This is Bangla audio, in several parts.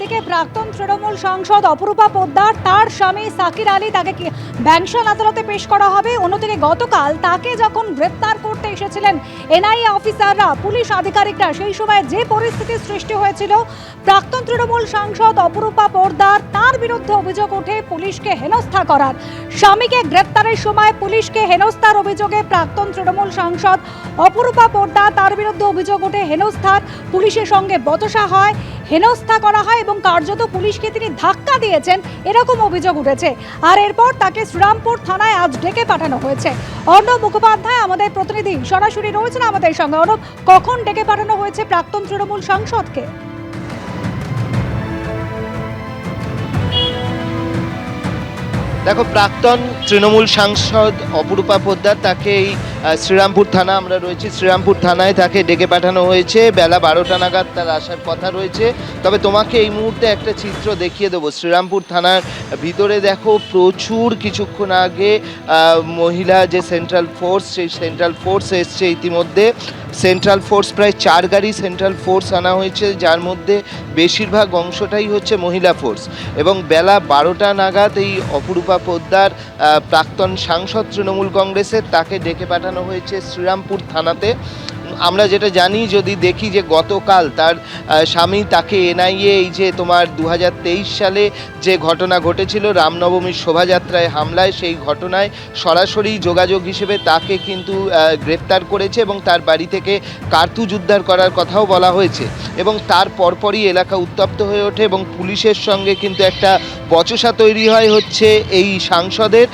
একদিকে প্রাক্তন তৃণমূল সাংসদ অপরূপা পোদ্দার, তার স্বামী সাকির আলী, তাকে ব্যাংশাল আদালতে পেশ করা হবে। অন্যদিকে গতকাল তাকে যখন গ্রেপ্তার করতে এসেছিলেন এনআইএ অফিসাররা, পুলিশ আধিকারিকরা, সেই সময় যে পরিস্থিতির সৃষ্টি হয়েছিল, প্রাক্তন তৃণমূল সাংসদ অপরূপা পোদ্দার, তার বিরুদ্ধে অভিযোগ ওঠে পুলিশকে হেনস্থা করার। স্বামীকে গ্রেপ্তারের সময় পুলিশকে হেনস্থার অভিযোগে প্রাক্তন তৃণমূল সাংসদ অপরূপা পোদ্দার, তার বিরুদ্ধে অভিযোগ ওঠে হেনস্থার। পুলিশের সঙ্গে বচসা হয়, হেনস্থা করা হয় এবং কার্যত পুলিশকে তিনি ধাক্কা দিয়েছেন, এরকম অভিযোগ উঠেছে। আর এরপর তাকে শ্রীরামপুর থানায় আজ ডেকে পাঠানো হয়েছে। অর্ণব মুখোপাধ্যায় আমাদের প্রতিনিধি সরাসরি রয়েছেন আমাদের সঙ্গে। অর্ণব, কখন ডেকে পাঠানো হয়েছে প্রাক্তন তৃণমূল সাংসদকে? দেখো, প্রাক্তন তৃণমূল সাংসদ অপরূপা পোদ্দার, তাকে এই শ্রীরামপুর থানা, আমরা রয়েছি শ্রীরামপুর থানায়, তাকে ডেকে পাঠানো হয়েছে। বেলা 12টা নাগাদ তার আসার কথা রয়েছে। তবে তোমাকে এই মুহূর্তে একটা চিত্র দেখিয়ে দেবো। শ্রীরামপুর থানার ভিতরে দেখো, প্রচুর কিছুক্ষণ আগে মহিলা যে সেন্ট্রাল ফোর্স, সেই সেন্ট্রাল ফোর্স এসছে ইতিমধ্যে। সেন্ট্রাল ফোর্স প্রায় 4 গাড়ি সেন্ট্রাল ফোর্স আনা হয়েছে, যার মধ্যে বেশিরভাগ অংশটাই হচ্ছে মহিলা ফোর্স। এবং বেলা 12টা নাগাদ এই অপরূপা পোদ্দার, প্রাক্তন সাংসদ তৃণমূল কংগ্রেসের, তাকে ডেকে পাঠানো হয়েছে শ্রীরামপুর থানাতে। আমরা যেটা জানি, যদি দেখি যে গতকাল তার স্বামী তাকে এনআইএ, এই যে তোমার 2023 সালে যে ঘটনা ঘটেছিল রামনবমীর শোভাযাত্রায় হামলায়, সেই ঘটনায় সরাসরি যোগাযোগ হিসেবে তাকে কিন্তু গ্রেপ্তার করেছে এবং তার বাড়ি থেকে কার্তুজ উদ্ধার করার কথাও বলা হয়েছে। এবং তার পরপরই এলাকা উত্তপ্ত হয়ে ওঠে এবং পুলিশের সঙ্গে কিন্তু একটা বচসা তৈরি হয় হচ্ছে এই সাংসদের,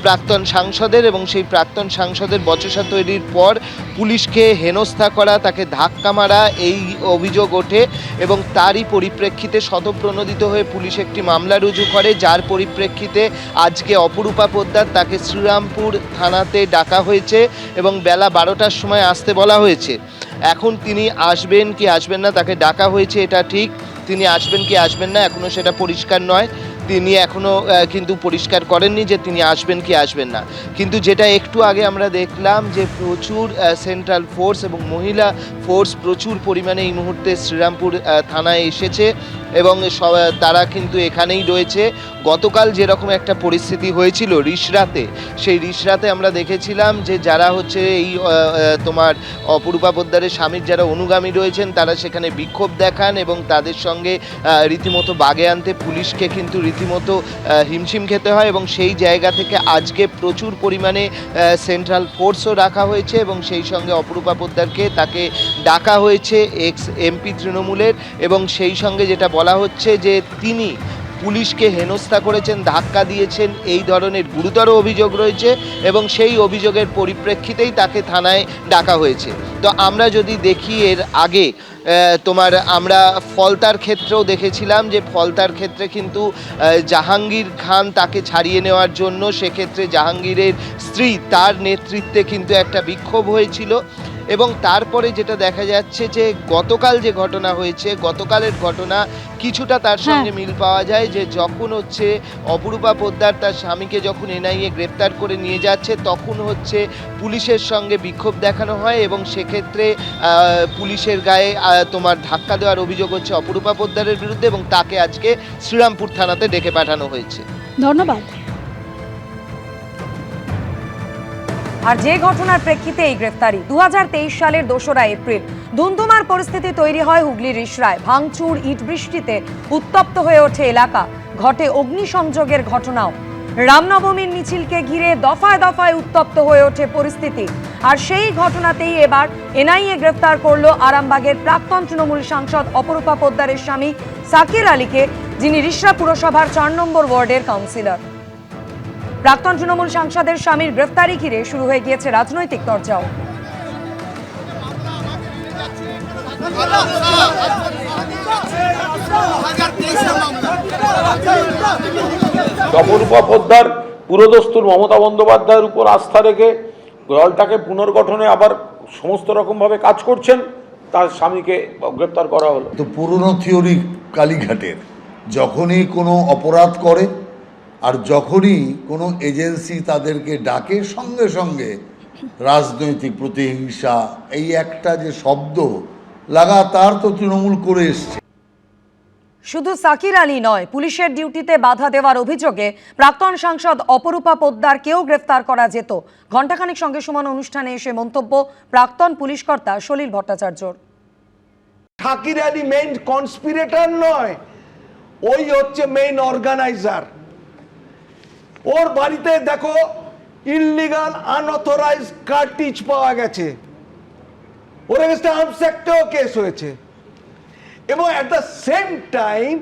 প্রাক্তন সাংসদের। এবং সেই প্রাক্তন সাংসদের বচসা তৈরির পর পুলিশকে হেনস্থা করা, তাকে ধাক্কা মারা, এই অভিযোগ ওঠে। এবং তারই পরিপ্রেক্ষিতে স্বতঃপ্রণোদিত হয়ে পুলিশ একটি মামলা রুজু করে, যার পরিপ্রেক্ষিতে আজকে অপরূপা পোদ্দার, তাকে শ্রীরামপুর থানাতে ডাকা হয়েছে এবং বেলা 12টার সময় আসতে বলা হয়েছে। এখন তিনি আসবেন কি আসবেন না, তাকে ডাকা হয়েছে এটা ঠিক, তিনি আসবেন কি আসবেন না এখনও সেটা পরিষ্কার নয়। তিনি এখনও কিন্তু পরিষ্কার করেননি যে তিনি আসবেন কি আসবেন না। কিন্তু যেটা একটু আগে আমরা দেখলাম যে প্রচুর সেন্ট্রাল ফোর্স এবং মহিলা ফোর্স প্রচুর পরিমাণে এই মুহূর্তে শ্রীরামপুর থানায় এসেছে এবং তারা কিন্তু এখানেই রয়েছে। গতকাল যেরকম একটা পরিস্থিতি হয়েছিল রিষড়াতে, সেই রিষড়াতে আমরা দেখেছিলাম যে যারা হচ্ছে এই তোমার অপরূপা পোদ্দারের স্বামীর যারা অনুগামী রয়েছেন, তারা সেখানে বিক্ষোভ দেখান এবং তাদের সঙ্গে রীতিমতো বাগে আনতে পুলিশকে কিন্তু রীতিমতো হিমশিম খেতে হয়। এবং সেই জায়গা থেকে আজকে প্রচুর পরিমাণে সেন্ট্রাল ফোর্সও রাখা হয়েছে এবং সেই সঙ্গে অপরূপা পোদ্দারকে, তাকে ডাকা হয়েছে এক্স এমপি তৃণমূলের। এবং সেই সঙ্গে যেটা বলা হচ্ছে যে তিনি পুলিশকে হেনস্থা করেছেন, ধাক্কা দিয়েছেন, এই ধরনের গুরুতর অভিযোগ রয়েছে এবং সেই অভিযোগের পরিপ্রেক্ষিতেই তাকে থানায় ডাকা হয়েছে। তো আমরা যদি দেখি, এর আগে তোমার আমরা ফলতার ক্ষেত্রেও দেখেছিলাম যে ফলতার ক্ষেত্রে কিন্তু জাহাঙ্গীর খান তাকে ছাড়িয়ে নেওয়ার জন্য, সেক্ষেত্রে জাহাঙ্গীরের স্ত্রী, তার নেতৃত্বে কিন্তু একটা বিক্ষোভ হয়েছিল। এবং তারপরে যেটা দেখা যাচ্ছে যে গতকাল যে ঘটনা হয়েছে, গতকালের ঘটনা কিছুটা তার সঙ্গে মিল পাওয়া যায়, যে যখন হচ্ছে অপরূপা পোদ্দার তার স্বামীকে যখন এনআইএ গ্রেপ্তার করে নিয়ে যাচ্ছে, তখন হচ্ছে পুলিশের সঙ্গে বিক্ষোভ দেখানো হয় এবং সেক্ষেত্রে পুলিশের গায়ে তোমার ধাক্কা দেওয়ার অভিযোগ হচ্ছে অপরূপা পোদ্দারের বিরুদ্ধে এবং তাকে আজকে শ্রীরামপুর থানাতে ডেকে পাঠানো হয়েছে। ধন্যবাদ। আর যে ঘটনার প্রেক্ষিতে এই গ্রেফতারি, 2023 সালের 2রা এপ্রিল ধুন্ধুমার পরিস্থিতি তৈরি হয় হুগলির রিষড়ায়। ভাঙচুর, ইট বৃষ্টিতে উত্তপ্ত হয়ে ওঠে এলাকা, ঘটে অগ্নিসংযোগের ঘটনাও। রামনবমীর মিছিলকে ঘিরে দফায় দফায় উত্তপ্ত হয়ে ওঠে পরিস্থিতি। আর সেই ঘটনাতেই এবার এনআইএ গ্রেফতার করলো আরামবাগের প্রাক্তন তৃণমূল সাংসদ অপরূপা পোদ্দারের স্বামী সাকির আলীকে, যিনি রিষড়া পুরসভার 4 নম্বর ওয়ার্ডের কাউন্সিলর। প্রাক্তন তৃণমূল সাংসদের স্বামীর গ্রেফতারি ঘিরে শুরু হয়ে গিয়েছে রাজনৈতিক চর্চাও। অপরূপা পোদ্দার পুরোদস্তুর মমতা বন্দ্যোপাধ্যায়ের উপর আস্থা রেখে দলটাকে পুনর্গঠনে আবার সমস্ত রকমভাবে কাজ করছেন, তার স্বামীকে গ্রেপ্তার করা হলো। তো পুরনো থিওরি কালীঘাটের, যখনই কোনো অপরাধ করে আর যখনই কোনো এজেন্সি তাদেরকে ডাকে, সঙ্গে সঙ্গে রাজনৈতিক প্রতিহিংসা, এই একটা যে শব্দ লাগাতার তো তৃণমূল করে এসছে। শুধু সাকির আলী নয়, পুলিশের ডিউটিতে বাধা দেওয়ার অভিযোগে প্রাক্তন সাংসদ অপরূপা পোদ্দারকেও গ্রেফতার করা যেত। ঘণ্টাখানেক সঙ্গে সমান অনুষ্ঠানে এসে মন্তব্য প্রাক্তন পুলিশ কর্তা সলিল ভট্টাচার্যর। সাকির আলী মেইন কনস্পিরেটর নয়, ওই হচ্ছে মেইন অর্গানাইজার। ওর বাড়িতে দেখো ইললিগাল আনঅথরাইজ কার্টিজ পাওয়া গেছে, ওর এগেইনস্টে আর্মস অ্যাক্টেও কেস হয়েছে। এবং at the same time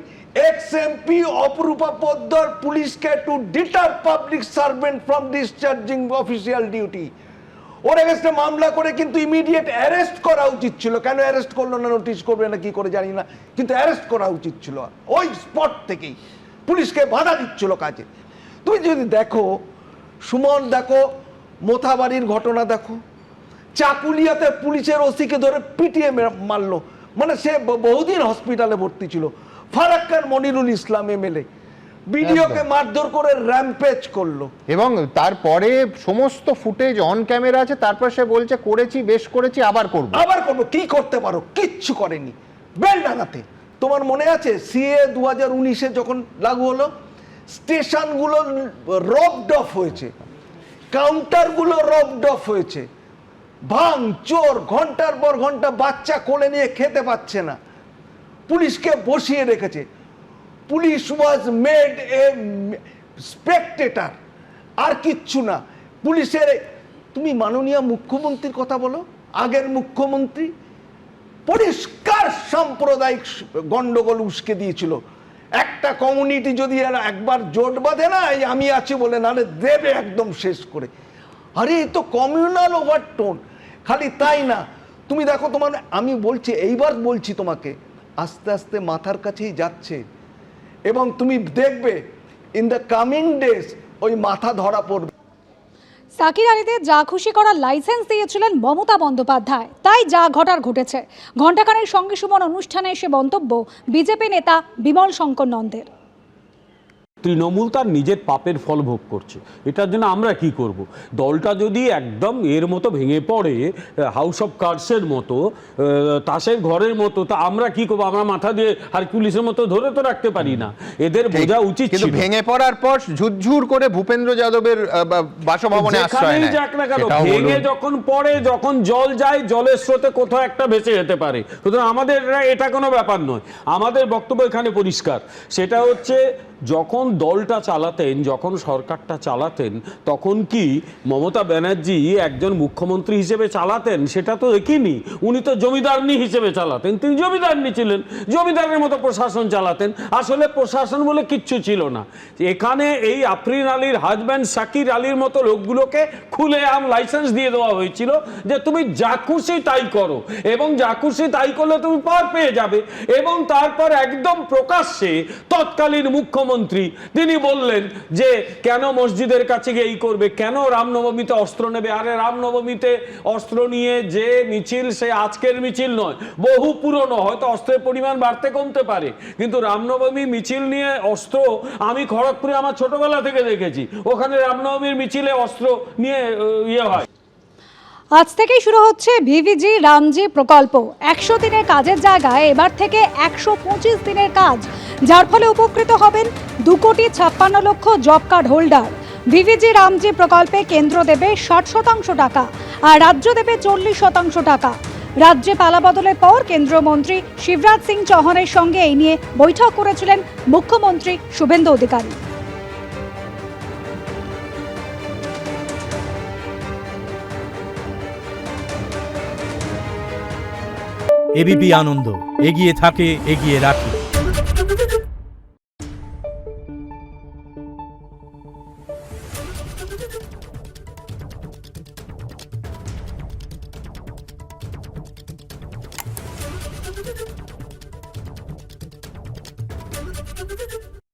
ex MP Aparupa Poddar পুলিশকে to deter public servant from discharging official duty, ওর এগেইনস্টে মামলা করে কিন্তু ইমিডিয়েট অ্যারেস্ট করা উচিত ছিল। কেন অ্যারেস্ট করলো না, নোটিশ করবে না কি করে জানি না, কিন্তু অ্যারেস্ট করা উচিত ছিল। ওই স্পট থেকেই পুলিশকে বাধা দিচ্ছিল কাজে। তুমি যদি দেখো সুমন, দেখো মোথাবাড়ির ঘটনা, দেখো চাকুলিয়াতে পুলিশের ওসিকে ধরে পিটিয়ে মারলো, মানে সে বহুদিন হসপিটালে ভর্তি ছিল। ফারাক্কার মনিরুল ইসলাম এমএলএ ভিডিওকে মারধর করে র্যাম্পেজ করলো, এবং তারপরে সমস্ত ফুটেজ অন ক্যামেরা আছে। তারপর সে বলছে করেছি, বেশ করেছি, আবার করবো। কি করতে পারো, কিচ্ছু করেনি। বেলডাঙাতে তোমার মনে আছে সিএ 2019-এ যখন লাগু হলো, স্টেশনগুলো রবড অফ হয়েছে, কাউন্টারগুলো রবড অফ হয়েছে, ভাঙ চোর, ঘন্টার পর ঘন্টা বাচ্চা কোলে নিয়ে খেতে পাচ্ছে না, পুলিশকে বসিয়ে রেখেছে। Police was made a spectator, আর কিচ্ছু না। পুলিশের, তুমি মাননীয় মুখ্যমন্ত্রীর কথা বলো, আগের মুখ্যমন্ত্রী পরিষ্কার সাম্প্রদায়িক গন্ডগোল উস্কে দিয়েছিল। একটা কমিউনিটি যদি একবার জোট বাঁধে না, এই আমি আছি বলে, নাহলে দেবে একদম শেষ করে। আরে এই তো কমিউনাল ওভারটোন। খালি তাই না, তুমি দেখো, তোমার আমি বলছি, এইবার বলছি তোমাকে, আস্তে আস্তে মাথার কাছেই যাচ্ছে। এবং তুমি দেখবে ইন দ্য কামিং ডেজ ওই মাথা ধরা পড়বে। সাকির আলীদের যা খুশি করার লাইসেন্স দিয়েছিলেন মমতা বন্দ্যোপাধ্যায়, তাই যা ঘটার ঘটেছে। ঘণ্টাখানেক সঙ্গে সুমন অনুষ্ঠানে এসে মন্তব্য বিজেপি নেতা বিমল শঙ্কর নন্দের। তৃণমূল তার নিজের পাপের ফল ভোগ করছে, এটার জন্য আমরা কি করব? দলটা যদি একদম এর মতো ভেঙে পড়ে, হাউস অফ কার্ডসের মতো, তাসের ঘরের মতো, তা আমরা কি করবো? আমরা মাথা দিয়ে হারকিউলিসের মতো ধরে তো রাখতে পারি না। এদের বোঝা উচিত ছিল। ভেঙে পড়ার পর ঝুরঝুর করে ভূপেন্দ্র যাদবের বাসভবনে আশ্রয় নেয়। যাক না কেন, ভেঙে যখন পড়ে, যখন জল যায়, জলের স্রোতে কোথাও একটা ভেসে যেতে পারে। সুতরাং আমাদের এটা কোনো ব্যাপার নয়। আমাদের বক্তব্য এখানে পরিষ্কার, সেটা হচ্ছে যখন দলটা চালাতেন, যখন সরকারটা চালাতেন, তখন কি মমতা ব্যানার্জি একজন মুখ্যমন্ত্রী হিসেবে চালাতেন? সেটা তো দেখিনি। উনি তো জমিদারনি হিসেবে চালাতেন, তিনি জমিদারনি ছিলেন, জমিদারের মতো প্রশাসন চালাতেন। আসলে প্রশাসন বলে কিচ্ছু ছিল না। এখানে এই আফরিন আলীর হাজব্যান্ড সাকির আলীর মতো লোকগুলোকে খুলেআম লাইসেন্স দিয়ে দেওয়া হয়েছিল যে তুমি যা খুশি তাই করো, এবং যা খুশি তাই করলে তুমি পার পেয়ে যাবে। এবং তারপর একদম প্রকাশ্যে তৎকালীন মুখ্যমন্ত্রী তিনি বললেন যে কেন মসজিদের কাছে গিয়ে এই করবে, কেন রামনবমীতে অস্ত্র নেবে? আরে রামনবমীতে অস্ত্র নিয়ে যে মিছিল, সে আজকের মিছিল নয়, বহু পুরনো। হয়তো অস্ত্রের পরিমাণ বাড়তে কমতে পারে, কিন্তু রামনবমী মিছিল নিয়ে অস্ত্র আমি খড়গপুরে আমার ছোটবেলা থেকে দেখেছি। ওখানে রামনবমীর মিছিলে অস্ত্র নিয়ে ইয়ে হয়। আজ থেকেই শুরু হচ্ছে ভিভিজি রামজি প্রকল্প। 100 দিনের কাজের জায়গায় এবার থেকে 125 দিনের কাজ, যার ফলে উপকৃত হবেন 2,56,00,000 জব কার্ড হোল্ডার। ভিভিজি রামজি প্রকল্পে কেন্দ্র দেবে 60% টাকা আর রাজ্য দেবে 40% টাকা। রাজ্যে পালাবদলের পর কেন্দ্রীয় মন্ত্রী শিবরাজ সিং চৌহানের সঙ্গে এই নিয়ে বৈঠক করেছিলেন মুখ্যমন্ত্রী শুভেন্দু অধিকারী। এবিপি আনন্দ, এগিয়ে থাকে, এগিয়ে রাখে।